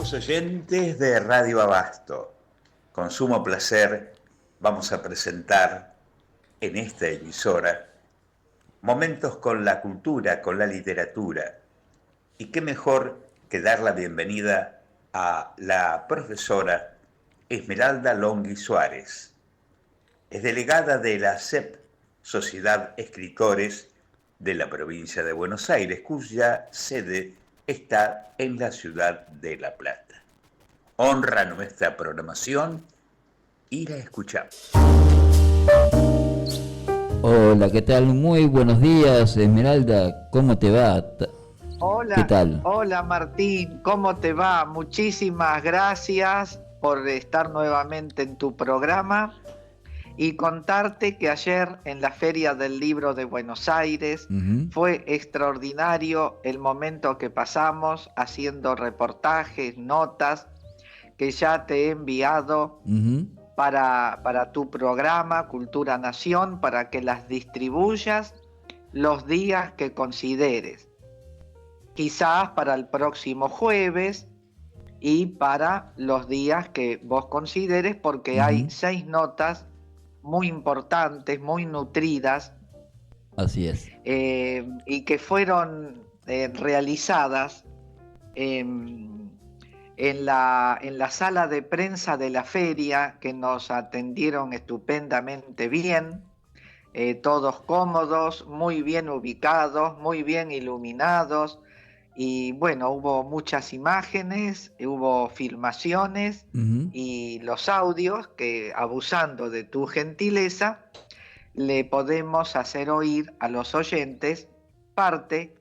Amigos oyentes de Radio Abasto, con sumo placer vamos a presentar en esta emisora momentos con la cultura, con la literatura. Y qué mejor que dar la bienvenida a la profesora Esmeralda Longhi Suárez. Es delegada de la SEP, Sociedad Escritores de la provincia de Buenos Aires, cuya sede está en la ciudad de La Plata. Honra nuestra programación y la escuchamos. Hola, ¿qué tal? Muy buenos días, Esmeralda. ¿Cómo te va? ¿Qué Hola, tal? hola Martín, ¿cómo te va? Muchísimas gracias por estar nuevamente en tu programa y contarte que ayer en la Feria del Libro de Buenos Aires fue extraordinario el momento que pasamos haciendo reportajes, notas que ya te he enviado para tu programa Cultura Nación para que las distribuyas los días que consideres. Quizás para el próximo jueves y para los días que vos consideres, porque hay 6 notas muy importantes, muy nutridas, Así es. y que fueron realizadas en la sala de prensa de la feria, que nos atendieron estupendamente bien, todos cómodos, muy bien ubicados, muy bien iluminados. Y bueno, hubo muchas imágenes, hubo filmaciones y los audios que, abusando de tu gentileza, le podemos hacer oír a los oyentes parte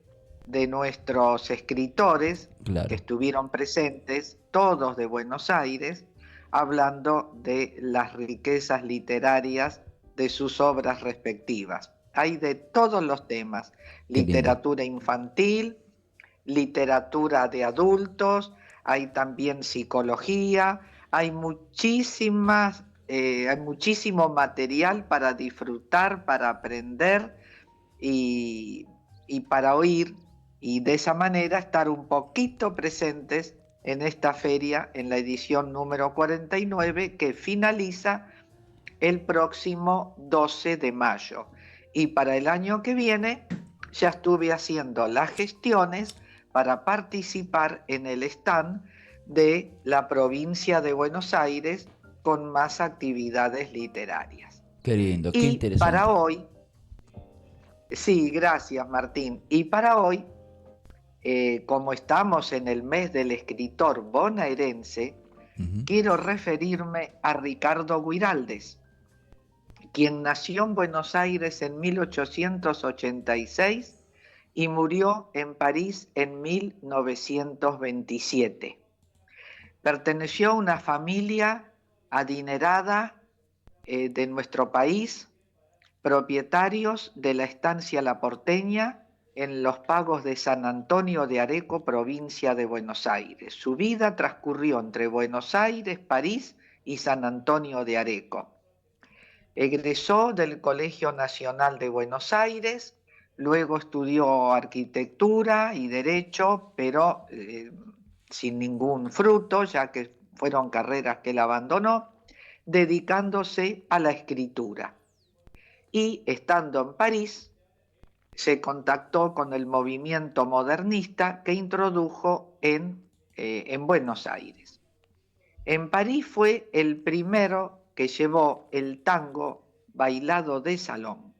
de nuestros escritores que Claro. estuvieron presentes, todos de Buenos Aires, hablando de las riquezas literarias de sus obras respectivas. Hay de todos los temas: Qué lindo. literatura infantil, literatura de adultos, hay también psicología, hay hay muchísimo material para disfrutar, para aprender y, y para oír, y de esa manera estar un poquito presentes en esta feria, en la edición número 49, que finaliza el próximo 12 de mayo. Y para el año que viene ya estuve haciendo las gestiones para participar en el stand de la provincia de Buenos Aires con más actividades literarias. Qué lindo, qué Y para interesante. hoy, sí, gracias Martín, y para hoy, como estamos en el mes del escritor bonaerense, quiero referirme a Ricardo Guiraldes, quien nació en Buenos Aires en 1886 y murió en París en 1927. Perteneció a una familia adinerada de nuestro país, propietarios de la estancia La Porteña en los pagos de San Antonio de Areco, provincia de Buenos Aires. Su vida transcurrió entre Buenos Aires, París y San Antonio de Areco. Egresó del Colegio Nacional de Buenos Aires, luego estudió arquitectura y derecho, pero sin ningún fruto, ya que fueron carreras que él abandonó, dedicándose a la escritura. Y estando en París, se contactó con el movimiento modernista que introdujo en Buenos Aires. En París fue el primero que llevó el tango bailado de salón.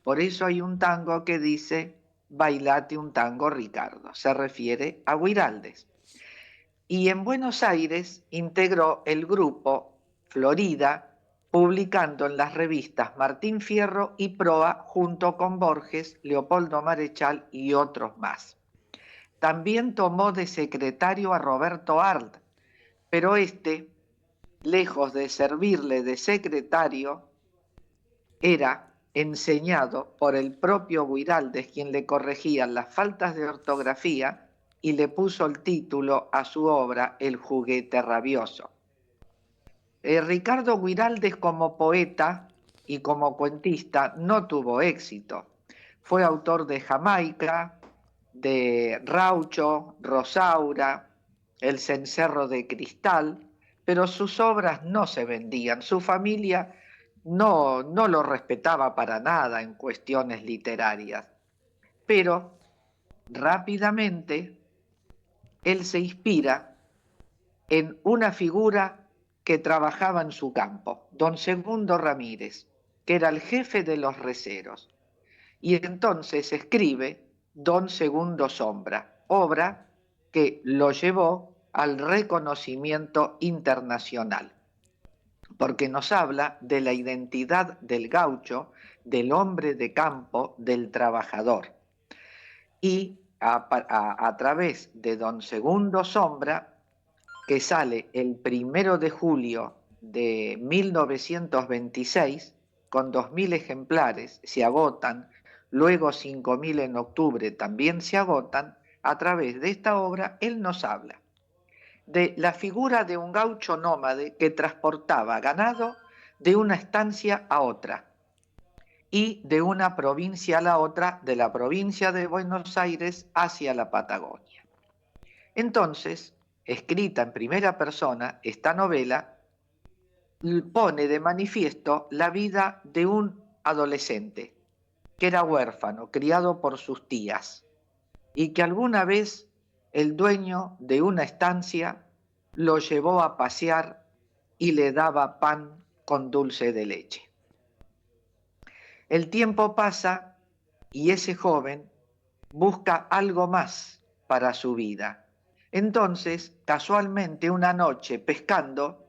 Por eso hay un tango que dice: bailate un tango, Ricardo. Se refiere a Guiraldes. Y en Buenos Aires integró el grupo Florida, publicando en las revistas Martín Fierro y Proa, junto con Borges, Leopoldo Marechal y otros más. También tomó de secretario a Roberto Arlt, pero lejos de servirle de secretario, era enseñado por el propio Guiraldes, quien le corregía las faltas de ortografía y le puso el título a su obra El juguete rabioso. Ricardo Guiraldes, como poeta y como cuentista, no tuvo éxito. Fue autor de Jamaica, de Raucho, Rosaura, El cencerro de cristal, pero sus obras no se vendían. Su familia no lo respetaba para nada en cuestiones literarias. Pero rápidamente él se inspira en una figura que trabajaba en su campo, don Segundo Ramírez, que era el jefe de los receros. Y entonces escribe Don Segundo Sombra, obra que lo llevó al reconocimiento internacional, porque nos habla de la identidad del gaucho, del hombre de campo, del trabajador. Y a través de Don Segundo Sombra, que sale el 1 de julio de 1926, con 2.000 ejemplares, se agotan, luego 5.000 en octubre también se agotan. A través de esta obra él nos habla de la figura de un gaucho nómade que transportaba ganado de una estancia a otra y de una provincia a la otra, de la provincia de Buenos Aires hacia la Patagonia. Entonces, escrita en primera persona, esta novela pone de manifiesto la vida de un adolescente que era huérfano, criado por sus tías, y que alguna vez el dueño de una estancia lo llevó a pasear y le daba pan con dulce de leche. El tiempo pasa y ese joven busca algo más para su vida. Entonces, casualmente una noche pescando,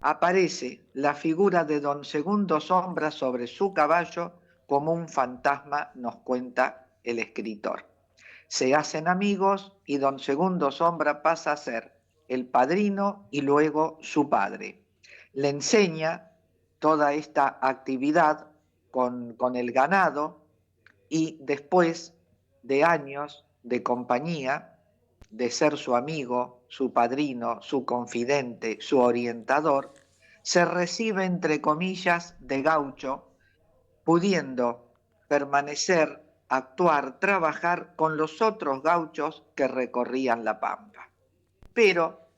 aparece la figura de don Segundo Sombra sobre su caballo como un fantasma, nos cuenta el escritor. Se hacen amigos y don Segundo Sombra pasa a ser el padrino y luego su padre. Le enseña toda esta actividad con el ganado y después de años de compañía, de ser su amigo, su padrino, su confidente, su orientador, se recibe, entre comillas, de gaucho, pudiendo permanecer, actuar, trabajar con los otros gauchos que recorrían la pampa. Pero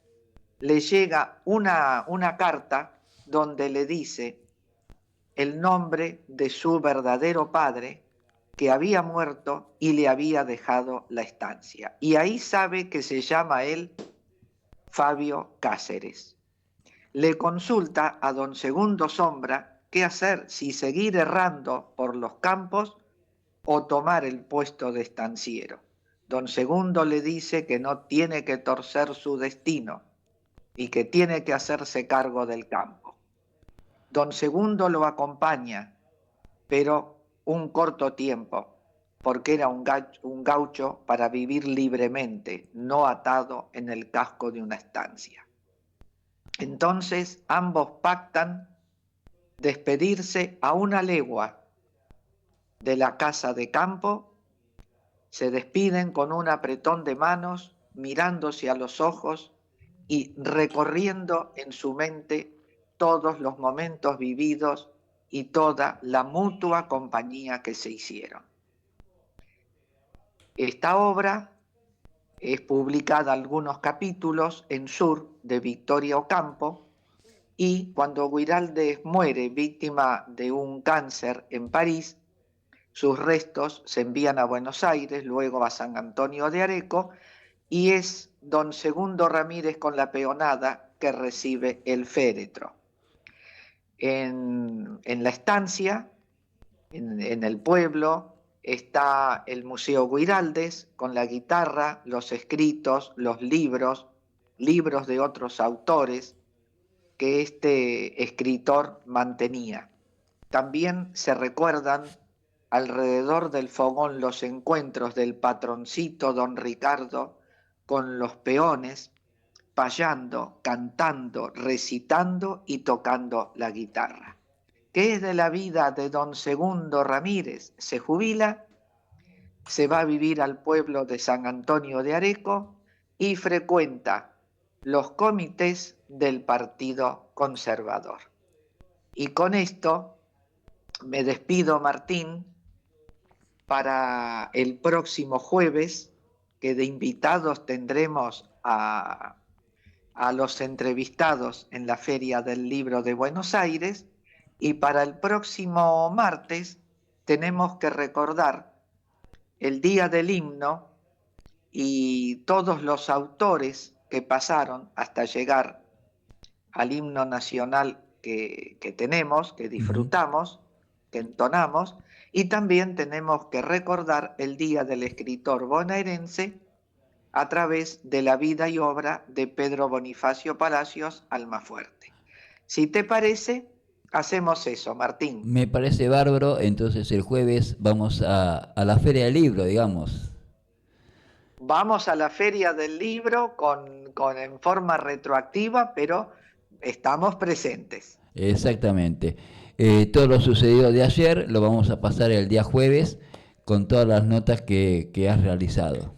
le llega una carta donde le dice el nombre de su verdadero padre, que había muerto y le había dejado la estancia. Y ahí sabe que se llama él Fabio Cáceres. Le consulta a don Segundo Sombra qué hacer, si seguir errando por los campos o tomar el puesto de estanciero. Don Segundo le dice que no tiene que torcer su destino y que tiene que hacerse cargo del campo. Don Segundo lo acompaña, pero un corto tiempo, porque era un gaucho para vivir libremente, no atado en el casco de una estancia. Entonces ambos pactan despedirse a una legua de la casa de campo, se despiden con un apretón de manos, mirándose a los ojos y recorriendo en su mente todos los momentos vividos y toda la mutua compañía que se hicieron. Esta obra es publicada algunos capítulos en Sur de Victoria Ocampo, y cuando Guiraldes muere víctima de un cáncer en París, sus restos se envían a Buenos Aires, luego a San Antonio de Areco, y es don Segundo Ramírez con la peonada que recibe el féretro. En la estancia, en el pueblo, está el Museo Guiraldes con la guitarra, los escritos, los libros de otros autores que este escritor mantenía. También se recuerdan alrededor del fogón los encuentros del patroncito don Ricardo con los peones, payando, cantando, recitando y tocando la guitarra. ¿Qué es de la vida de don Segundo Ramírez? Se jubila, se va a vivir al pueblo de San Antonio de Areco y frecuenta los comités del Partido Conservador. Y con esto me despido, Martín, para el próximo jueves, que de invitados tendremos a a los entrevistados en la Feria del Libro de Buenos Aires, y para el próximo martes tenemos que recordar el Día del Himno y todos los autores que pasaron hasta llegar al himno nacional que tenemos, que disfrutamos, que entonamos, y también tenemos que recordar el Día del Escritor bonaerense a través de la vida y obra de Pedro Bonifacio Palacios Almafuerte. Si te parece, hacemos eso, Martín. Me parece bárbaro, entonces el jueves vamos a la Feria del Libro, digamos. Vamos a la Feria del Libro en forma retroactiva, pero estamos presentes. Exactamente. Todo lo sucedido de ayer lo vamos a pasar el día jueves con todas las notas que has realizado.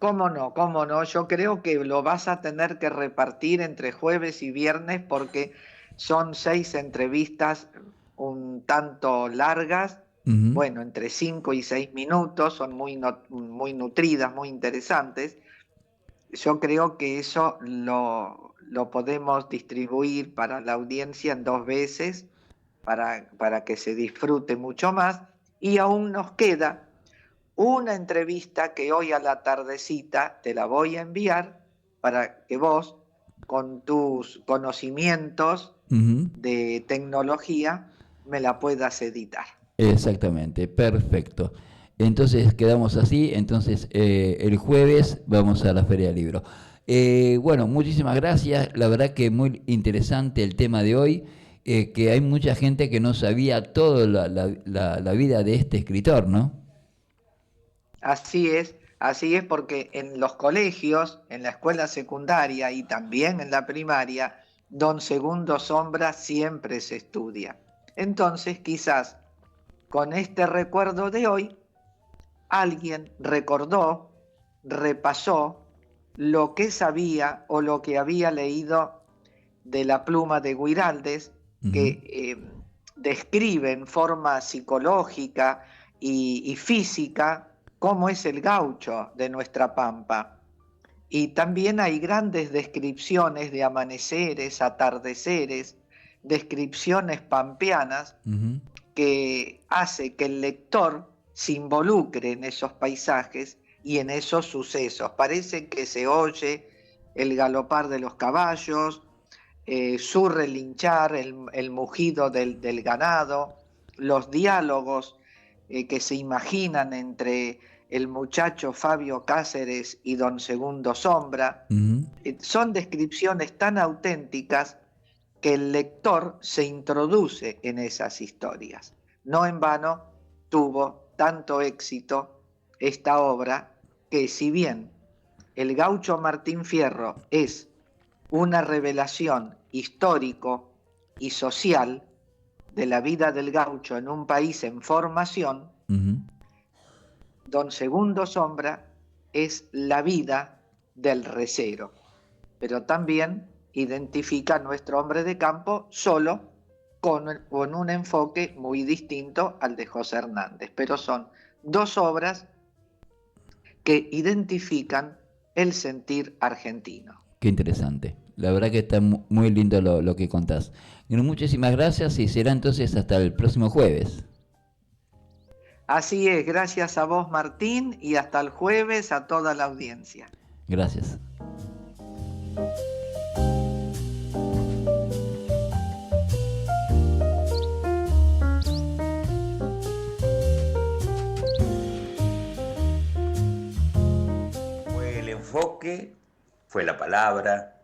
¿Cómo no? ¿Cómo no? Yo creo que lo vas a tener que repartir entre jueves y viernes porque son 6 entrevistas un tanto largas, bueno, entre 5 y 6 minutos, son muy nutridas, muy interesantes. Yo creo que eso lo podemos distribuir para la audiencia en 2 veces para que se disfrute mucho más, y aún nos queda una entrevista que hoy a la tardecita te la voy a enviar para que vos, con tus conocimientos de tecnología, me la puedas editar. Exactamente, perfecto. Entonces quedamos así, entonces el jueves vamos a la Feria del Libro. Bueno, muchísimas gracias, la verdad que muy interesante el tema de hoy, que hay mucha gente que no sabía toda la vida de este escritor, ¿no? Así es porque en los colegios, en la escuela secundaria y también en la primaria, don Segundo Sombra siempre se estudia. Entonces, quizás con este recuerdo de hoy, alguien recordó, repasó lo que sabía o lo que había leído de la pluma de Guiraldes, que describe en forma psicológica y física cómo es el gaucho de nuestra pampa. Y también hay grandes descripciones de amaneceres, atardeceres, descripciones pampeanas que hace que el lector se involucre en esos paisajes y en esos sucesos. Parece que se oye el galopar de los caballos, su relinchar, el mugido del ganado, los diálogos que se imaginan entre el muchacho Fabio Cáceres y don Segundo Sombra. Son descripciones tan auténticas que el lector se introduce en esas historias. No en vano tuvo tanto éxito esta obra que, si bien el gaucho Martín Fierro es una revelación histórico y social de la vida del gaucho en un país en formación, don Segundo Sombra es la vida del recero, pero también identifica a nuestro hombre de campo solo con un enfoque muy distinto al de José Hernández, pero son 2 obras que identifican el sentir argentino. Qué interesante. La verdad que está muy lindo lo que contás. Bueno, muchísimas gracias y será entonces hasta el próximo jueves. Así es, gracias a vos, Martín, y hasta el jueves a toda la audiencia. Gracias. Fue el enfoque, fue la palabra,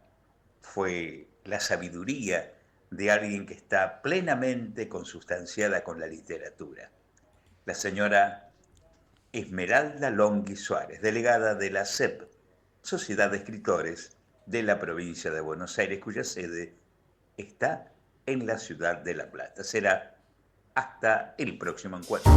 fue la sabiduría de alguien que está plenamente consustanciada con la literatura. La señora Esmeralda Longhi Suárez, delegada de la SEP, Sociedad de Escritores de la provincia de Buenos Aires, cuya sede está en la ciudad de La Plata. Será hasta el próximo encuentro.